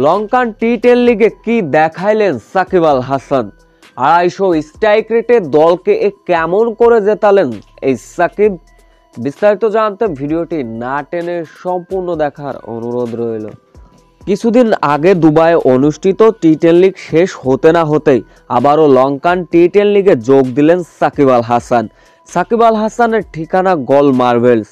লঙ্কান টি10 লিগে কি দেখাইলেন সাকিব আল হাসান। 250 স্ট্রাইক রেটে দলকে কেমন করে জেতালেন এই সাকিব। বিস্তারিত জানতে ভিডিওটি না টেনে সম্পূর্ণ দেখার অনুরোধ রইল। কিছুদিন আগে দুবাইয়ে অনুষ্ঠিত টি10 লিগ শেষ হতে না হতেই আবারও লঙ্কান টি10 লিগে যোগ দিলেন সাকিব আল হাসান। সাকিব আল হাসানের ঠিকানা গল মার্বেলস।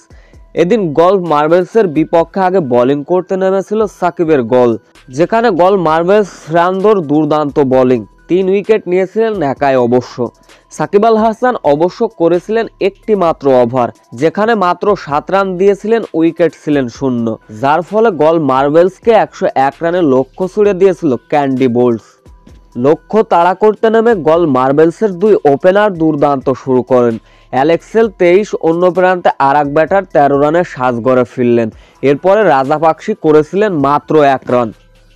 এদিন গল মার্বেলসের বিপক্ষে আগে বোলিং করতে নেমেছিল সাকিবের গল, যেখানে গল মার্বেলস রানদোর দুর্দান্ত বোলিং, 3 উইকেট নিয়েছিলেন একাই। অবশ্য সাকিব আল হাসান অবশ্য করেছিলেন একটি মাত্র ওভার, যেখানে মাত্র 7 রান দিয়েছিলেন, উইকেট ছিলেন 0, যার ফলে গল মার্বেলসকে 101 রানের লক্ষ্য ছুড়ে দিয়েছিল ক্যান্ডি বোল্টস। লক্ষ্য তাড়া করতে নেমে গল মার্বেলসের 2 ওপেনার দুর্দান্ত শুরু করেন। অ্যালেক্সেল 23, অন্য প্রান্তে আর এক ব্যাটার 13 রানে সাজ গড়ে ফিরলেন। এরপরে রাজাপাকসি করেছিলেন মাত্র 1 রান।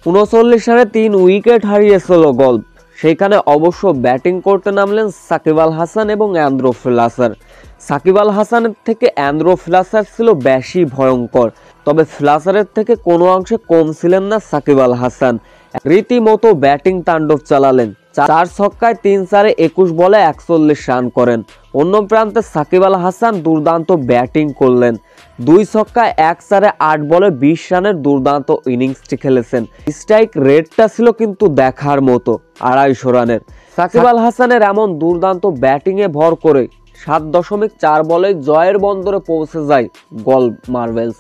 39 রানে 3 উইকেট হারিয়েছিল গল। সেইখানে অবশ্য ব্যাটিং করতে নামলেন সাকিব আল হাসান এবং অ্যান্দ্রু ফ্লেচার। সাকিব আল হাসানের থেকে অ্যান্দ্রু ফ্লেচার ছিল বেশি ভয়ঙ্কর, তবে ফ্লেচারের থেকে কোনো অংশে কম ছিলেন না সাকিব আল হাসান। রীতিমতো ব্যাটিং তাণ্ডব চালালেন। 4 ছক্কায় 3-4-এ 21 বলে 41 রান করেন। অন্য প্রান্তে সাকিব আল হাসান দুর্দান্ত ব্যাটিং করলেন। 2 ছক্কায় 1-4-এ 8 বলে 20 রানের দুর্দান্ত ইনিংসটি খেলেছেন। স্ট্রাইক রেটটা ছিল কিন্তু দেখার মতো, 250 রানের। সাকিব আল হাসানের এমন দুর্দান্ত ব্যাটিংয়ে ভর করে 7.4 বলে জয়ের বন্দরে পৌঁছে যায় গল মার্বেলস।